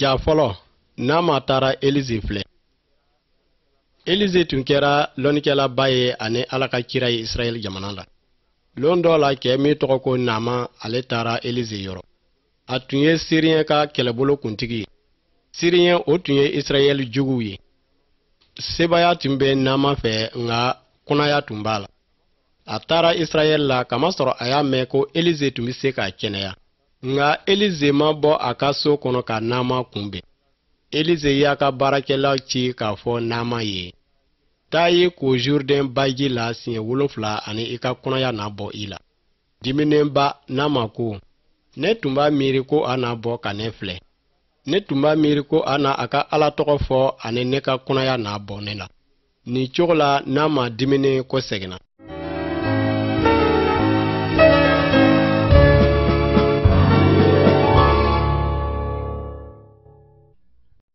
Ja fɔlɔ Naama taara Elize filɛ. Elize tun kɛra lɔnnikɛlaba ye ani Ala ka kira ye Israɛl jamana la. Lon dɔ la cɛ min tɔgɔ ko Naama ale taara Elize yɔrɔ. A tun ye Siriyɛn ka kɛlɛbolo kuntigi ye. Siriyɛn o tun ye Israɛl juguw ye. Sebaya tun bɛ Naama fɛ nka kunaya tun b'a la. A taara Israɛl la kamasɔrɔ a y'a mɛn ko Elize tun bɛ se k'a kɛnɛya. Nka Elize ma bɔ a ka so kɔnɔ ka Naama kunbɛn. Elize y'a ka baarakɛlaw ci k'a fɔ Naama ye. Taa ye ko Jourdain baji la siɲɛ 7 ani i ka kɔnɔya n'a bɔ i la. Diminenba Naama ko, ne tun b'a miiri ko a n'a bɔ ka ne filɛ. Ne tun b'a miiri ko a n'a a ka Ala tɔgɔ fɔ ani ne ka kɔnɔya n'a bɔ ne la. Nin cogo la Naama diminen ko seginna.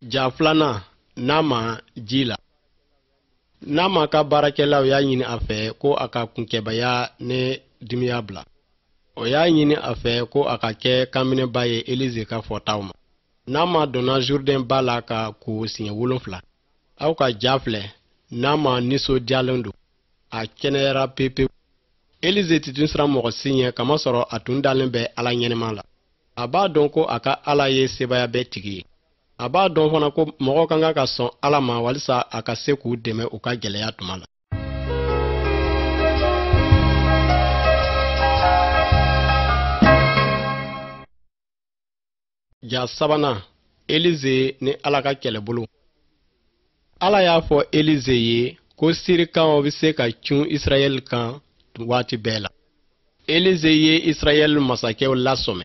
Ja filanan Naama ji la. Naama ka baarakɛlaw y'a ɲini a fɛ ko a ka kunkɛbaya ne dimiya bila. O y'a ɲini a fɛ ko a ka kɛ kanminɛba ye Elize ka fɔtaw ma. Naama donna Jourdain ba la ka ko siɲɛ 7. Aw ka ja filɛ, Naama nisɔndiyalen don. A kɛnɛyara pepewu. Elize tun siran mɔgɔ si ɲɛ kamasɔrɔ a tun dalen bɛ Ala ɲɛnɛma la. A b'a dɔn ko a ka Ala ye sebaya bɛɛ tigi ye. A b'a dɔn fana ko mɔgɔ kan ka sɔn Ala ma walisa a ka se k'u dɛmɛ u ka gɛlɛya tuma la. Ja sabanan Elize ni Ala ka kɛlɛbolo. Ala y'a fɔ Elize ye ko sirikanw bɛ se ka cun Israɛl kan waati bɛɛ la. Elize ye Israɛl masakɛw lasɔmɛ.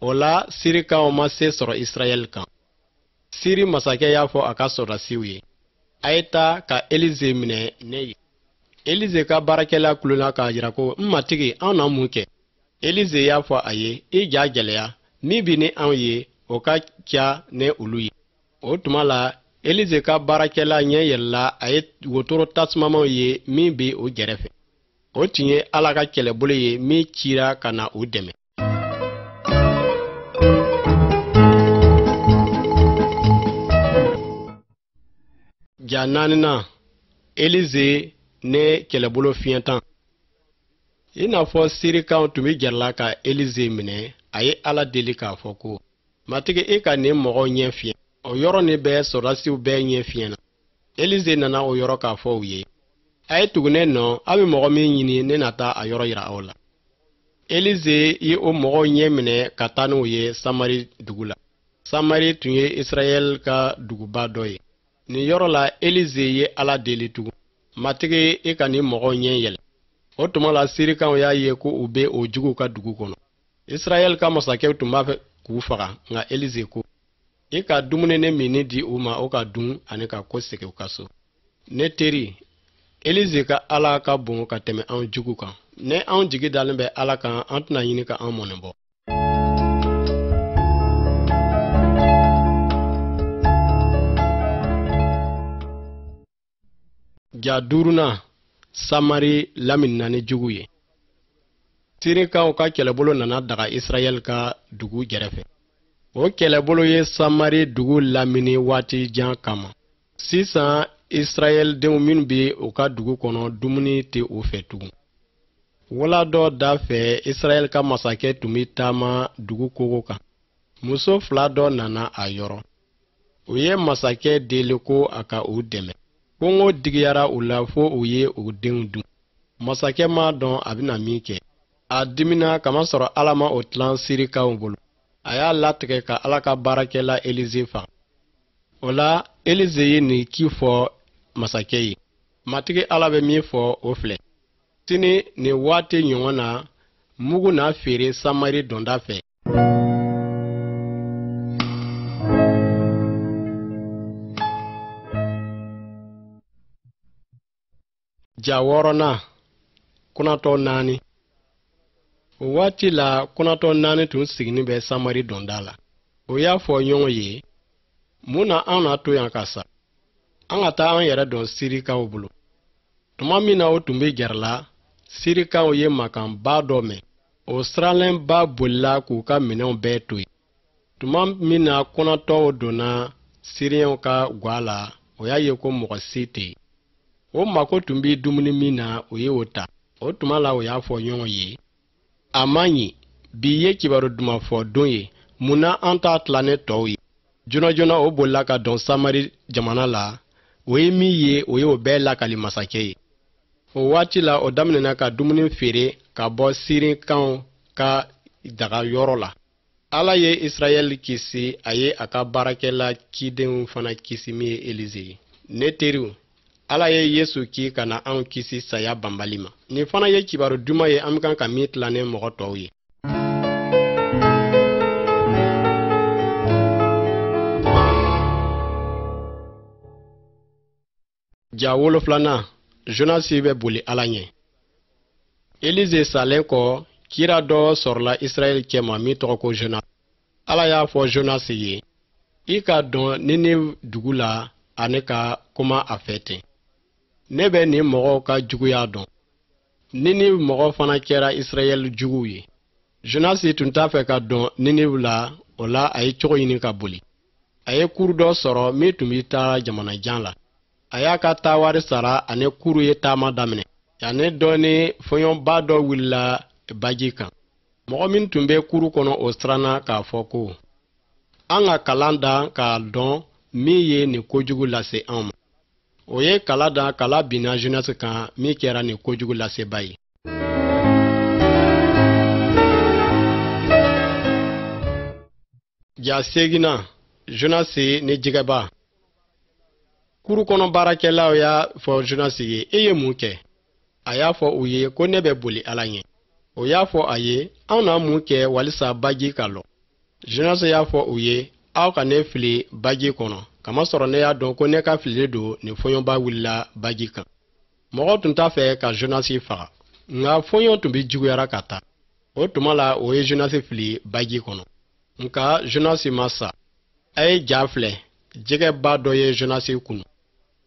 O la sirikanw ma se sɔrɔ Israɛl kan. Siri masakɛ y'a fɔ a ka sɔrɔdasiw ye, a ye taa ka Elize minɛ ne ye. Elize ka baarakɛla kulona k'a jira ko matigi an na mun kɛ. Elize y'a fɔ a ye, i ja gɛlɛya min bi ni anw ye o ka ca ne olu ye. O tuma la Elize ka baarakɛla ɲɛ yɛlɛla a ye wotoro tasumamanw ye min bi o gɛrɛfɛ. O tun ye Ala ka kɛlɛbolo ye min cira ka na u dɛmɛ. Ja naaninan Elize ne kɛlɛbolo fiɲɛtan. I n'a fɔ sirikanw tun bɛ gɛrɛla ka Elize minɛ, a ye Ala deli k'a fɔ ko, matigi i ka nin mɔgɔw ɲɛ fiɲɛ. O yɔrɔ nin bɛɛ sɔrɔdasiw bɛɛ ɲɛ fiɲɛna. Elize nana o yɔrɔ k'a fɔ u ye, a ye tugu ne nɔ, a bɛ mɔgɔ min ɲini ne na taa a yɔrɔ yira aw la. Elize ye o mɔgɔw ɲɛ minɛ ka taa n'u ye Samari dugu la. Samari tun ye Israɛl ka duguba dɔ ye. Nin yɔrɔ la Elize ye Ala deli tugun, matigi i ka nin mɔgɔw ɲɛ yɛlɛ. O tuma la sirikanw y'a ye ko u bɛ o juguw ka dugu kɔnɔ. Israɛl ka masakɛw tun b'a fɛ k'u faga, nka Elize ko, i ka dumuni ne minni di u ma o ka dun ani ka ko segin u ka so. Ne teri, Elize ka Ala ka bon ka tɛmɛ anw jugu kan. Ne anw jigi dalen bɛ Ala kan an tɛna ɲini ka an mɔnɛ bɔ. Ja duurunan Samari laminina ni jugu ye. Sirikanw ka kɛlɛbolo nana daga Israɛl ka dugu gɛrɛfɛ. O kɛlɛbolo ye Samari dugu lamini waati jan kama. Sisan Israɛl denw minnu bɛ u ka dugu kɔnɔ dumuni tɛ u fɛ tugun. Wala dɔ da fɛ Israɛl ka masakɛ tun bɛ taama dugu kogo kan. Muso 2 dɔ nana a yɔrɔ. U ye masakɛ deli ko a ka u dɛmɛ. Kɔngɔ digiyara u la fo u ye u denw dun. Masakɛ m'a dɔn a bɛna min kɛ. A dimina kamasɔrɔ Ala ma o tilan sirikanw bolo. A y'a latigɛ ka Ala ka baarakɛla Elize faga. O la Elize ye nin ci fɔ masakɛ ye. Matigi Ala bɛ min fɔ o filɛ. Sini nin waati ɲɔgɔn na mugu n'a feere Samari donda fɛ. Ja 6nan kunatɔ 4. O waati la kunatɔ 4 tun siginin bɛ Samari donda la. O y'a fɔ ɲɔgɔn ye, mun na an na to yan ka sa? An ka taa an yɛrɛ dɔn sirikaw bolo. Tuma min na o tun bɛ gɛrɛla, sirikaw ye makanba dɔ mɛn. O siralenba bolila k'u ka minɛnw bɛɛ to yen. tuma min na kɔnɔtɔw donna siriyɛnw ka gwa la o y'a ye ko mɔgɔ si tɛ yen. O mako tun bɛ dumuni min na o ye o ta. O tuma la o y'a fɔ ɲɔgɔn ye, a man ɲi, bi ye kibaru duman fɔ don ye, munna an t'a tila ne tɔw ye. Joona joona o bolila ka dɔn Samari jamana la, o ye min ye o ye o bɛɛ lakali masakɛ ye. O waati la o daminɛna ka dumuni feere ka bɔ Sirikanw ka daga yɔrɔ la. Ala ye Israɛl kisi, a ye a ka baarakɛla cidenw fana kisi min ye Elize ye. Ne teriw, Ala ye Yesu ki ka na anw kisi saya banbali ma. Nin fana ye kibaru duman ye an kan ka min tila ne mɔgɔ tɔw ye. Ja 7, Jonasi bɛ boli Ala ɲɛ. Elize salen kɔ, kira dɔ sɔrɔla Israɛl cɛma min tɔgɔ ko Jonas. Ala y'a fɔ Jonas ye, i ka dɔn Ninive dugu la ani ka kuma a fɛ ten. Ne bɛ nin mɔgɔw ka juguya dɔn. Ninive mɔgɔ fana kɛra Israɛl juguw ye. Jonas tun t'a fɛ ka dɔn Ninive la, o la a ye cogo ɲini ka boli. A ye kuru dɔ sɔrɔ min tun bɛ taa jamanajan la. A y'a ka taa wari sara ani kuru ye taama daminɛ. Yanni dɔɔni fɔɲɔnba dɔ wulila baji kan. Mɔgɔ min tun bɛ kuru kɔnɔ o siranna k'a fɔ ko, an ka kalan da k'a dɔn min ye nin kojugu lase an ma. O ye kala da kala binna Jonas kan min kɛra nin kojugu laseba ye. Ja 8, Jonas ni jɛgɛba. Kuru kɔnɔ baarakɛlaw y'a fɔ Jonas ye, e ye mun kɛ? A y'a fɔ u ye ko ne bɛ boli Ala ɲɛ. O y'a fɔ a ye, anw na mun kɛ walisa baji ka lɔ. Jonas y'a fɔ u ye, aw ka ne fili baji kɔnɔ, kamasɔrɔ ne y'a dɔn ko ne ka fili don nin fɔɲɔnba wulila baji kan. Mɔgɔ tun t'a fɛ ka Jonas faga, nka fɔɲɔn tun bɛ juguyara ka taa. O tuma la o ye Jonas fili baji kɔnɔ. Nka Jonas ma sa. A ye ja filɛ, jɛgɛba dɔ ye Jonas kunu.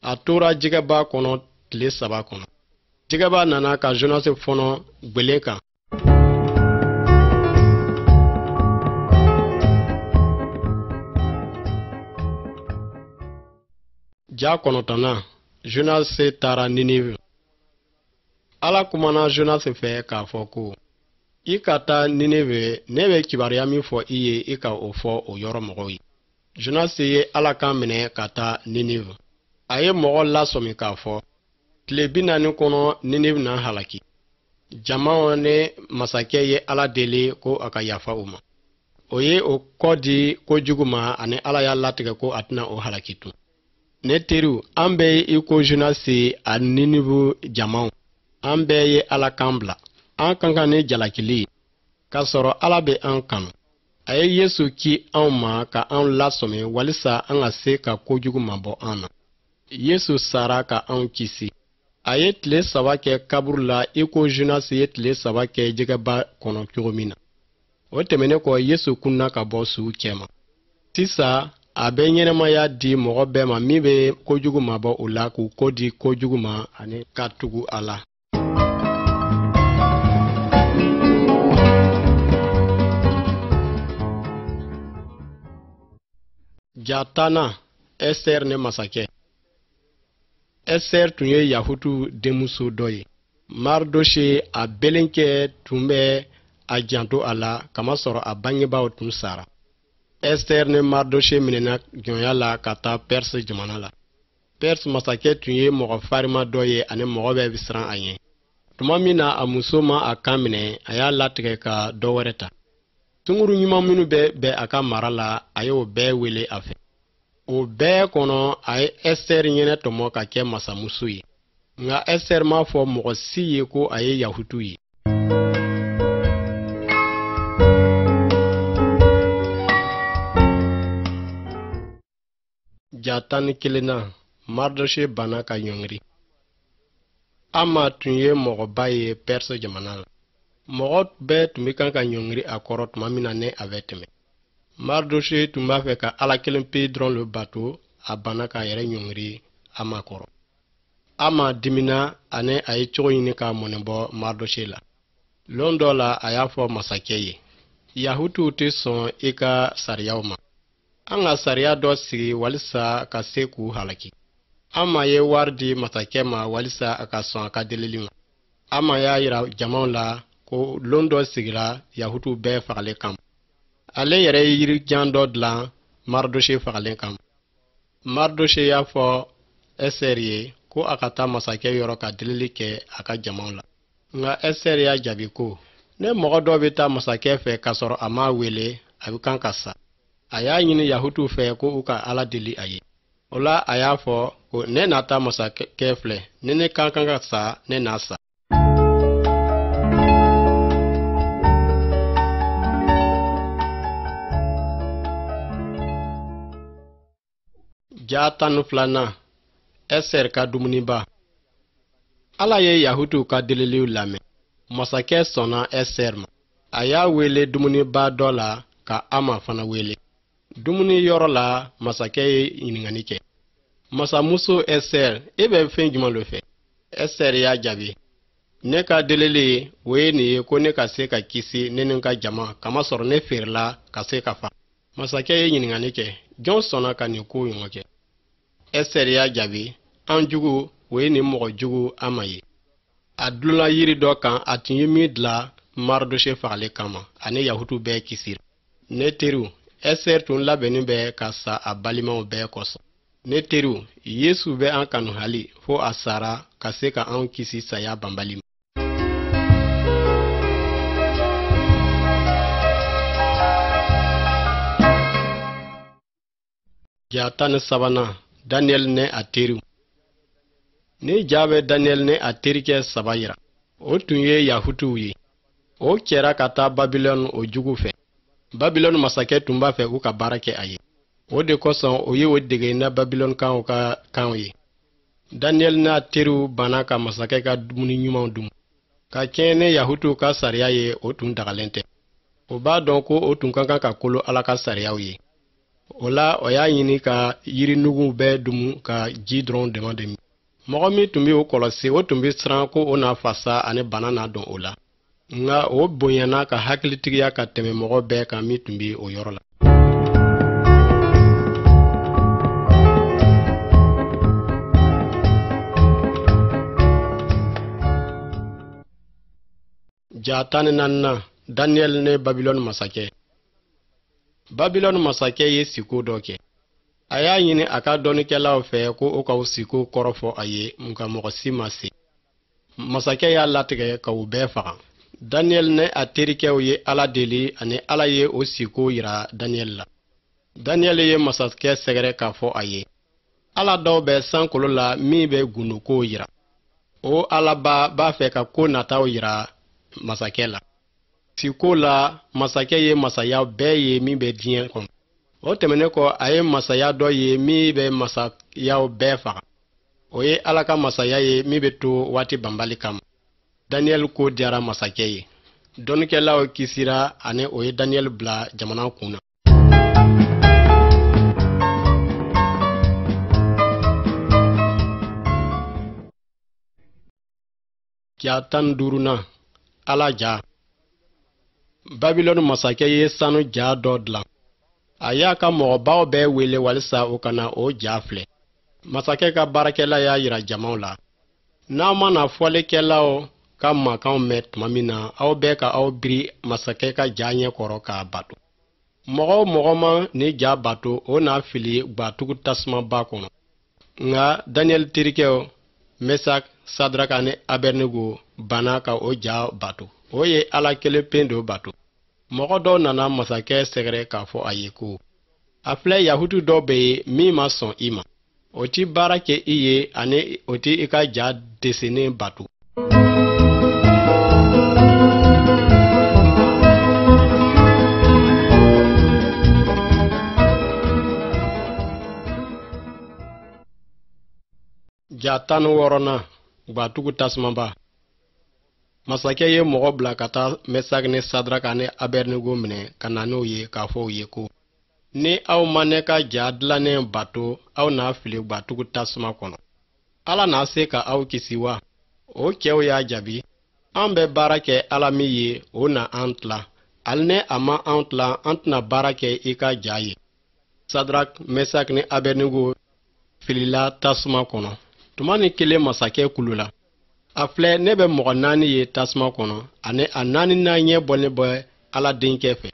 A tora jɛgɛba kɔnɔ tile 3 kɔnɔ. Jɛgɛba nana ka Jonas fɔnɔ gbelen kan. Ja 9, Jonas taara Ninive. Ala kumana Jonas fɛ k'a fɔ ko, i ka taa Ninive, ne bɛ kibaruya min fɔ i ye i ka o fɔ o yɔrɔ mɔgɔw ye. Jonas ye Ala kan minɛ ka taa Ninive. A ye mɔgɔ lasɔmi k'a fɔ, tile 40 kɔnɔ Ninive na halaki. Jamaw ne masakɛ ye Ala deli ko a ka yafa u ma. O ye o kɔ di kojugu ma ani Ala y'a latigɛ ko a tɛna o halaki tun. Ne teriw, an bɛɛ ye i ko Jonas a Ninive jamaw. An bɛɛ ye Ala kan bila. An kan ka ni jalakili ye. K'a sɔrɔ Ala bɛ an kanu. A ye Yesu ki anw ma ka anw lasɔmi walisa an ka se ka kojugu mabɔ an na. Yesu sara ka anw kisi. A ye tile 3 kɛ kaburu la i ko Jonas ye tile 3 kɛ jɛgɛba kɔnɔ cogo min na. O tɛmɛnen kɔ Yesu kunna ka bɔ suw cɛma. Sisan a bɛ ɲɛnɛmaya di mɔgɔ bɛɛ ma min bɛ kojugu mabɔ o la k'u ko di kojugu ma ani ka tugu a la. Ja 10, Ɛsɛri ni masakɛ. Ɛsɛri tun ye Yahudu denmuso dɔ ye. Maridoshe a belenkɛ tun bɛ a janto a la kamasɔrɔ a bangebaaw tun sara. Ɛsɛri ni Maridoshe minɛna jɔnya la ka taa Pɛrisi jamana la. Pɛrisi masakɛ tun ye mɔgɔ farima dɔ ye ani mɔgɔ bɛɛ bɛ siran a ɲɛ. Tuma min na a muso ma a kan minɛ, a y'a latigɛ ka dɔ wɛrɛ ta. Tunguru ɲuman minnu bɛ a ka mara la, a y'o bɛɛ wele a fɛ. O bɛɛ kɔnɔ a ye Ɛsɛri ɲɛnɛ tɔmɔ ka kɛ masamuso ye. Nka Ɛsɛri m'a fɔ mɔgɔ si ye ko a ye Yahudu ye. Ja 11, Maridoshe banna ka ɲɔngiri. Ama tun ye mɔgɔba ye Pɛrisi jamana la. Mɔgɔ bɛɛ tun bɛ kan ka ɲɔngiri a kɔrɔ tuma min na ne a bɛ tɛmɛ. Maridoshe tun b'a fɛ ka Ala kelen pe dɔrɔn le bato, a banna k'a yɛrɛ ɲɔngiri Ama kɔrɔ. Ama dimina ani a ye cogo ɲini k'a mɔnɛbɔ Maridoshe la. Lon dɔ la a y'a fɔ masakɛ ye, Yahutu tɛ sɔn i ka sariyaw ma. An ka sariya dɔ sigi walisa ka se k'u halaki. An ma ye wari di masakɛ ma walisa a ka sɔn a ka delili ma. An ma y'a yira jamaw la ko lon dɔ sigira Yahutu bɛɛ fagalen kama. Ale yɛrɛ ye yirijan dɔ dilan Maridoshe fagalen kama. Maridoshe y'a fɔ Ɛsɛri ye ko a ka taa masakɛ yɔrɔ ka delili kɛ a ka jamaw la. Nka Ɛsɛri y'a jaabi ko ne mɔgɔ dɔ bɛ taa masakɛ fɛ k'a sɔrɔ a m'a wele a bɛ kan ka sa. A y'a ɲini Yahutu fɛ ko u ka Ala deli a ye. O la a y'a fɔ ko ne n'a ta masakɛ filɛ ni ne kan ka sa ne n'a sa. Ja 12 Ɛsɛri ka dumuniba. Ala ye Yahutu ka deliliw lamɛn. Masakɛ sɔnna Ɛsɛri ma. A y'a wele dumuniba dɔ la ka Ama fana wele. Dumuni yɔrɔ la masakɛ ye ɲininkali kɛ. Masamuso Ɛsɛri, e bɛ fɛn jumɛn lo fɛ? Ɛsɛri y'a jaabi. Ne ka delili o ye nin ye ko ne ka se ka kisi ne ni ka jama kamasɔrɔ ne feerela ka se ka fa. Masakɛ ye ɲininkali kɛ. Jɔn sɔnna ka nin ko ɲɔgɔn kɛ? Ɛsɛri y'a jaabi. An jugu o ye nin mɔgɔ jugu Ama ye. A dulonla yiri dɔ kan a tun ye min dilan Maridoshe fagalen kama ani Yahutu bɛɛ kisira. Ne teriw, Ɛsɛri tun labɛnnen bɛ ka sa a balimaw bɛɛ kosɔn. Ne teriw, Yesu bɛ an kanu hali fo a sara ka se ka anw kisi saya banbali ma. Ja 13 Daniel ne a teriw. Ni ja bɛ Daniel ne a terikɛ 3 yira. O tun ye Yahutuw ye. O kɛra ka taa Babilɔni o jugu fɛ. Babilɔni masakɛ tun b'a fɛ u ka baara kɛ a ye. O de kosɔn o ye o dege na Babilɔnikaw ka kanw ye. Daniel n'a teriw banna ka masakɛ ka dumuni ɲumanw dun. Ka kɛɲɛ ni Yahutuw ka sariya ye o tun dagalen tɛ. O b'a dɔn ko o tun ka kan ka kolo Ala ka sariyaw ye. O la o y'a ɲini ka yirinuguw bɛɛ dumu ka ji dɔrɔn dama de min. Mɔgɔ min tun bɛ o kɔlɔsi o tun bɛ siran ko o n'a fasa ani bana n'a dɔn o la. Nka o bonyana ka hakilitigiya ka tɛmɛ mɔgɔ bɛɛ kan min tun bɛ o yɔrɔ la. Ja 14 Daniel ne Babilɔni masakɛ. Babilɔni masakɛ ye siko dɔ kɛ. A y'a ɲini a ka dɔnnikɛlaw fɛ ko o ka o siko kɔrɔfɔ a ye nka mɔgɔ si ma se. Masakɛ y'a latigɛ ka u bɛɛ faga. Daniel ne a terikɛw ye Ala deli ani Ala ye o siko yira Daniel la. Daniel ye masakɛ sɛgɛrɛ k'a fɔ a ye. Ala dɔw bɛ sankolo la min bɛ gundo yira. O Alaba b'a fɛ ka ko nataw yira masakɛ la. Siko la masakɛ ye masaya bɛɛ ye min bɛ diɲɛ kɔnɔ. O tɛmɛnen kɔ a ye masaya dɔ ye min bɛ masayaw bɛɛ faga. O ye Ala ka masaya ye min bɛ to waati banbali kama. Daniel ko diyara masakɛ ye. Dɔnnikɛlaw kisira ani o ye Daniel bila jamana kunna. Ja 15 Ala ja. Babilɔni masakɛ ye sanu ja dɔ dilan. A y'a ka mɔgɔbaw bɛɛ wele walisa o kana o ja filɛ. Masakɛ ka baarakɛla y'a yira jamaw la. N'aw mana fɔlikɛlaw ka makanw mɛn tuma min na aw bɛɛ ka aw biri masakɛ ka ja ɲɛ kɔrɔ k'a bato. Mɔgɔ o mɔgɔ ma ni ja bato o n'a fili gbatugu tasumaba kɔnɔ. Nka Daniel terikɛw Mesak, Sadraka ni Abednego banna ka o ja bato. O ye Ala kelen pe do bato. Mɔgɔ dɔw nana masakɛ sɛgɛrɛ k'a fɔ a ye ko a filɛ Yahutu dɔw bɛ ye min ma sɔn i ma. O ti baara kɛ i ye ani o ti i ka ja desenen bato. Ja 16 gbatugu tasumaba. Masakɛ ye mɔgɔ bila ka taa Mesak ni Sadraka ni Abednego minɛ ka na n'o ye k'a fɔ u ye ko ni aw ma ne ka ja dilannen bato aw n'a fili gbatugu tasuma kɔnɔ. Ala n'a se ka aw kisi wa? O cɛw y'a jaabi, an bɛ baara kɛ Ala min ye o na an tila alne ama antla antna barake ika jaye. Sadrak, Mesak ni Abednego filila tasuma kono. Tumani kele masake kulula. Afle nebe mɔgɔ naani ye tasuma kɔnɔ ani a naani na ɲɛ bɔlen bɛ Ala denkɛ fɛ.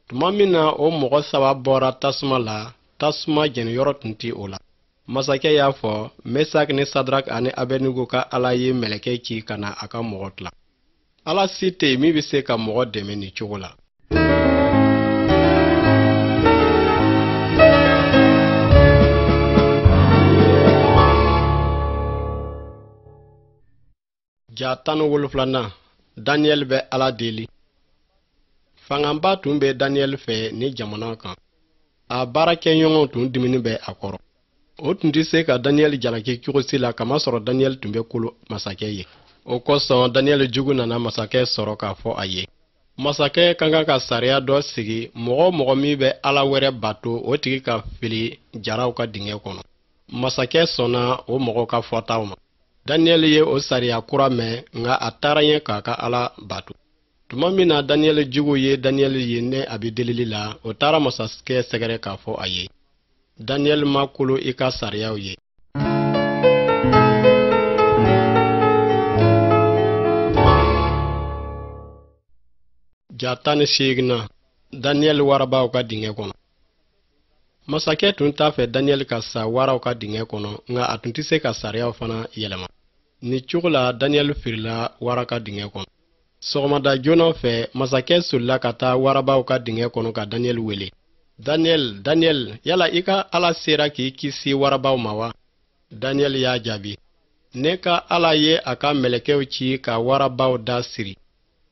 Tuma min na o mɔgɔ saba bɔra tasuma la, tasuma jɛniyɔrɔ tun ti o la. Masakɛ y'a fɔ Mesak ni Sadrak ani Abednego ka Ala ye mɛlɛkɛ ci ka na a ka mɔgɔ tila. Ala si tɛ yen min bɛ se ka mɔgɔ dɛmɛ nin cogo la. Ja 17 Daniel bɛ Ala deli. Fangaba tun bɛ Daniel fɛ ni jamana kan. A baarakɛɲɔgɔnw tun dimini bɛ a kɔrɔ. O tun tɛ se ka Daniel jalaki cogo si la kamasɔrɔ Daniel tun bɛ kolo masakɛ ye. O kosɔn Daniel jugu nana masakɛ sɔrɔ k'a fɔ a ye. Masakɛ kan ka sariya dɔ sigi mɔgɔ min bɛ Ala wɛrɛ bato o tigi ka fili jaraw ka dingɛ kɔnɔ. Masakɛ sɔnna o mɔgɔ ka fɔtaw ma. Daniel ye o sariya kura mɛn nka a taara ɲɛ k'a ka Ala bato. Tuma min na Daniel jugu ye Daniel ye ne a bɛ delili la o taara masakɛ sɛgɛrɛ k'a fɔ a ye. Daniel ma kolo i ka sariyaw ye. Ja 18 Daniel warabaw ka dingɛ kɔnɔ. Masakɛ tun t'a fɛ Daniel ka sa waraw ka dingɛ kɔnɔ nka a tun tɛ se ka sariyaw fana yɛlɛma. Ni cogo la Daniel firila wara ka dingɛ kɔnɔ. Sɔgɔmada joona fɛ masakɛ solila ka taa warabaw ka dingɛ kɔnɔ ka Daniel wele. Daniel, yala i ka Ala sera k'i kisi warabaw ma wa? Daniel y'a jaabi. Ne ka Ala ye a ka mɛlɛkɛw ci ka warabaw da siri.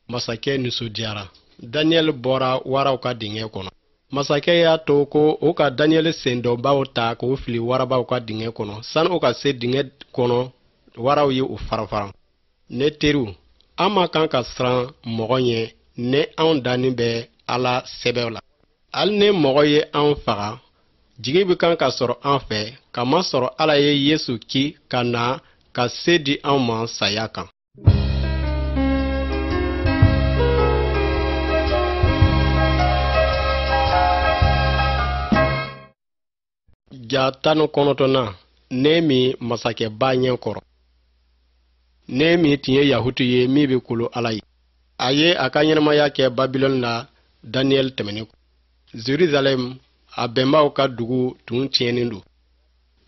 Masakɛ nisɔndiyara. Daniel bɔra waraw ka dingɛ kɔnɔ. Masakɛ y'a to ko o ka Daniel sendɔbaw ta k'o fili warabaw ka dingɛ kɔnɔ sani o ka se dingɛ kɔnɔ waraw ye o farafaran. Ne teriw, an ma kan ka siran mɔgɔ ɲɛ ne anw dannen bɛ Ala sɛbɛw la. Hali ni mɔgɔ ye anw faga, jigi bɛ kan ka sɔrɔ an fɛ, kamasɔrɔ Ala ye Yesu ki ka na ka se di anw ma saya kan. Ja 19 Nehemi masakɛba ɲɛ kɔrɔ. Nehemi tun ye Yahudu ye min bɛ kolo Ala ye. A ye a ka ɲɛnamaya kɛ Babilɔni la Daniel tɛmɛnen. Jerusalem a bɛnbaw ka dugu tun tiɲɛnen don.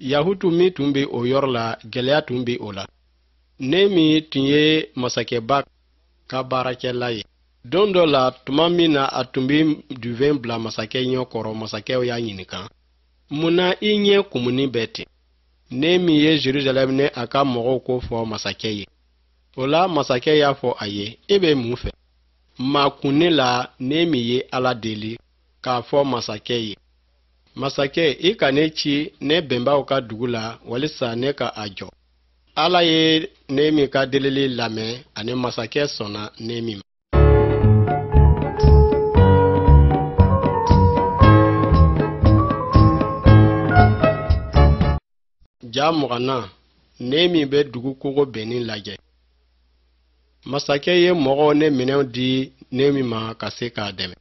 Yahudu min tun bɛ o yɔrɔ la gɛlɛya tun bɛ o la. Nehemi tun ye masakɛba ka baarakɛla ye. Don dɔ la tuma min na a tun bɛ dufen bila masakɛ ɲɛ kɔrɔ masakɛw y'a ɲininka. Munna i ɲɛ kumuni bɛ ten? Nehemi ye Jerusalem ne a ka mɔgɔw ko fɔ masakɛ ye. O la masakɛ y'a fɔ a ye, e bɛ mun fɛ? Ma kunne la Nehemi ye Ala deli k'a fɔ masakɛ ye. Masakɛ, i ka ne ci ne bɛnbaw ka dugu la walisa ne ka a jɔ. Ala ye Nehemi ka delili lamɛn ani masakɛ sɔnna Nehemi ma. Ja 20 Nehemi bɛ dugu kogo bɛnni lajɛ. Masakɛ ye mɔgɔw ne minɛw di Nehemi ma ka se k'a dɛmɛ.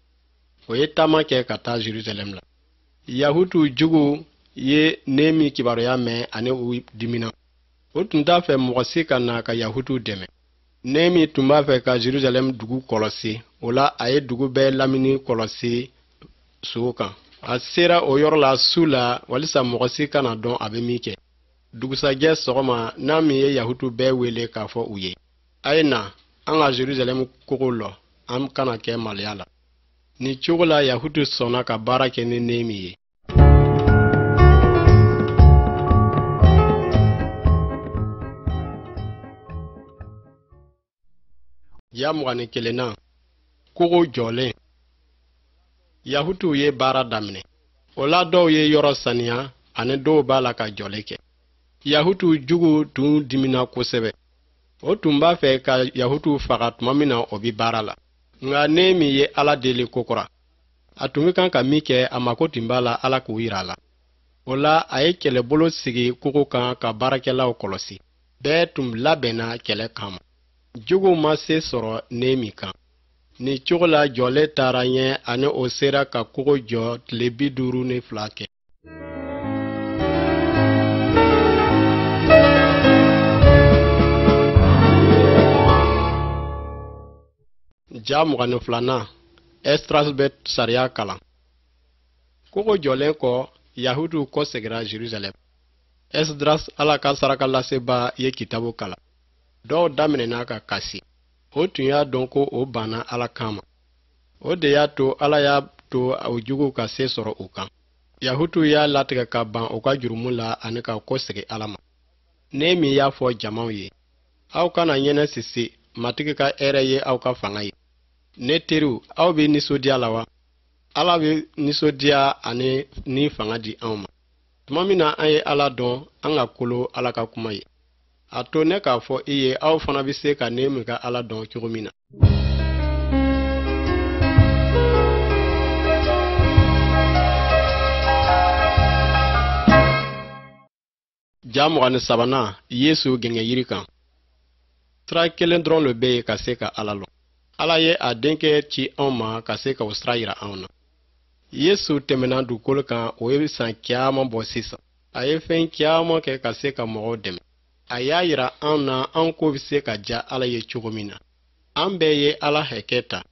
O ye taama kɛ ka taa Jerusalem la. Yahudu jugu ye Nehemi kibaruya mɛn ani u dimina. O tun t'a fɛ mɔgɔ si ka na ka Yahudu dɛmɛ. Nehemi tun b'a fɛ ka Jerusalem dugu kɔlɔsi. O la a ye dugu bɛɛ lamini kɔlɔsi sogo kan. A sera o yɔrɔ la su la walisa mɔgɔ si kana dɔn a bɛ min kɛ. Dugusajɛ sɔgɔma n'a min ye Yahudu bɛɛ wele k'a fɔ u ye. A ye na, an ka Jerusalem kogo lɔ, an kana kɛ maloya la. Ni cogo la Yahudu sɔnna ka baara kɛ ni Nehemi ye. Ja 21 Kogo jɔlen. Yahudu ye baara daminɛ. O la dɔw ye yɔrɔ saniya ani dɔw b'a la ka jɔlen kɛ. Yahudu jugu tun dimina kosɛbɛ. O tun b'a fɛ ka Yahudu faga tuma min na o bi baara la. Nka Nehemi ye Ala deli kokura. A tun bɛ kan ka min kɛ a mako tun b'a la Ala k'o yira a la. O la a ye kɛlɛbolo sigi kogo kan ka baarakɛlaw kɔlɔsi. Bɛɛ tun labɛnna kɛlɛ kama. Juguw ma se sɔrɔ Nehemi kan. Ni cogo la jɔlen taara ɲɛ ani o sera ka kogo jɔ tile 52 kɛ. Ja 22 Esdras bɛ sariya kalan. Kogo jɔlen kɔ, Yahudiw kɔ segira Jerusalem. Esdras Ala ka saraka laseba ye kitabu kalan. Dɔw daminɛna ka kasi. O tun y'a dɔn ko o banna Ala kama. O de y'a to Ala y'a to o jugu ka se sɔrɔ u kan. Yahudiw y'a latigɛ ka ban u ka jurumu la ani ka kɔsegi Ala ma. Ne min y'a fɔ jamaw ye, aw kana ɲɛnɛ sisi, matigi ka hɛrɛ ye aw ka fanga ye. Ne teriw, aw bɛ nisɔndiya la wa? Ala bɛ nisɔndiya ani ni fanga di anw ma. Tuma min na an ye Ala dɔn, an ka kolo Ala ka kuma ye. A to ne k'a fɔ i ye, aw fana bɛ se ka ne min ka Ala dɔn cogo min na. Ja 23 Yesu gɛngɛ yiri kan. Sira kelen dɔrɔn le bɛ yen ka se ka Ala lɔn. Ala ye a denkɛ ci anw ma ka se ka o sira yira anw na. Yesu tɛmɛna dugukolo kan, o ye san caman bɔ sisan. A ye fɛn caman kɛ ka se ka mɔgɔw dɛmɛ. A y'a yira anw na an ko bɛ se ka diya Ala ye cogo min na. An bɛɛ ye Ala hakɛ ta.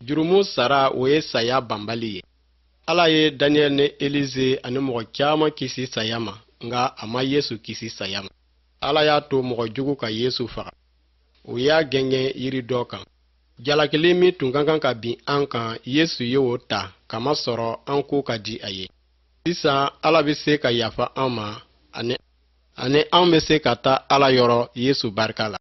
Jurumu sara o ye saya banbali ye. Ala ye Daniel ni Elize ani mɔgɔ caman kisi saya ma, nka a ma Yesu kisi saya ma. Ala y'a to mɔgɔ jugu ka Yesu faga. O y'a gɛngɛ yiri dɔ kan. Jalakili min tun ka kan ka bin an kan, Yesu ye o ta, kamasɔrɔ an ko ka di a ye. Sisan Ala bɛ se ka yafa an ma, ani an bɛ se ka taa Ala yɔrɔ Yesu barika la.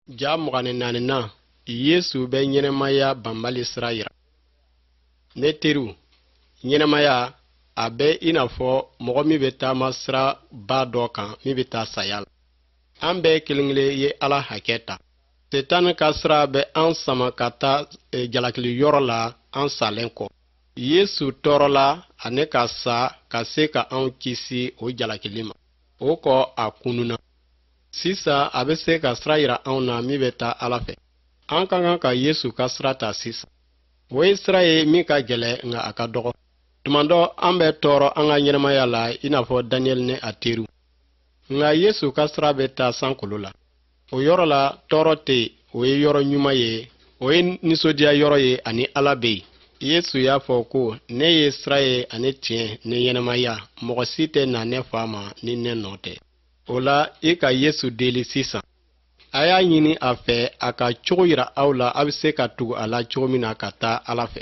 Ja 24 Yesu bɛ ɲɛnɛmaya banbali sira yira. Ne teriw, ɲɛnɛmaya a bɛ i n'a fɔ mɔgɔ min bɛ taama sira ba dɔ kan min bɛ taa saya la. An bɛɛ kelen kelen ye Ala hakɛ ta. Setan ka sira bɛ an sama ka taa jalakili yɔrɔ la an salen kɔ. Yesu tɔɔrɔla ani ka sa ka se ka anw kisi o jalakili ma. O kɔ a kununa. Sisan a bɛ se ka sira yira anw na min bɛ taa Ala fɛ. An ka kan ka Yesu ka sira ta sisan. O ye sira ye min ka gɛlɛn nka a ka dɔgɔ. Tuma dɔ an bɛ tɔɔrɔ an ka ɲɛnamaya la i n'a fɔ Daniel ni a teriw. Nka Yesu ka sira bɛ taa sankolo la. O yɔrɔ la tɔɔrɔ tɛ yen, o ye yɔrɔ ɲuman ye, o ye nisɔndiya yɔrɔ ye ani Ala bɛ yen. Yesu y'a fɔ ko ne ye sira ye ani tiɲɛ ni ɲɛnamaya, mɔgɔ si tɛ na ne fa ma ni ne nɔ tɛ. O la i ka Yesu deli sisan. A y'a ɲini a fɛ a ka cogo yira aw la, a bɛ se ka tugu a la cogo min na ka taa Ala fɛ.